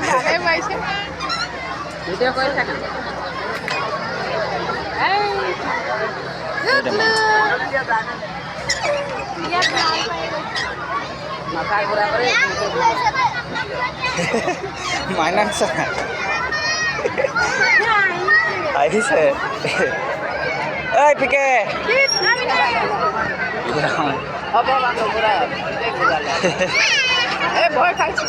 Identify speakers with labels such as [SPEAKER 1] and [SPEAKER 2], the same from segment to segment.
[SPEAKER 1] ভালে পাইছে ভিডিঅ' কৰি থাকা মাথা ঘূৰা কৰি
[SPEAKER 2] মাইনা আহিছে ঐ পিকে
[SPEAKER 1] হ'ব মানুহ ঘূৰাই ঘূৰালে এই ভয় খাইছোঁ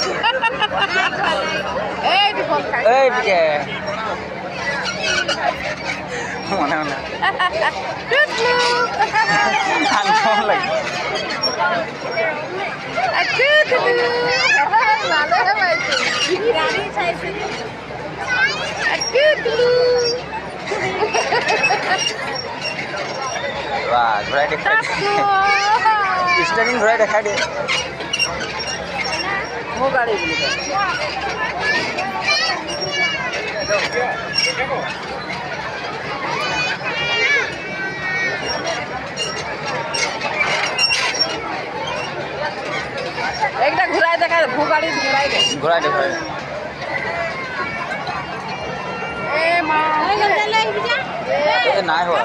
[SPEAKER 1] এই দুখন খাইছোঁ
[SPEAKER 2] ঐ পিকে মনে মনে আনকম লাগে
[SPEAKER 1] ভালেহে পাইছোঁ
[SPEAKER 2] বাহ ঘূৰাই দেখাই দিয়ে ষ্টেৰিং ঘূৰাই দেখাই দিয়ে
[SPEAKER 1] মোৰ গাড়ী বুলি কয় এইকেইটা ঘূৰাই দেখাই ভূ গাড়ী ঘূৰাই দে
[SPEAKER 2] ঘূৰাই দে ঘূৰাই
[SPEAKER 1] এই মা
[SPEAKER 2] নাই হোৱা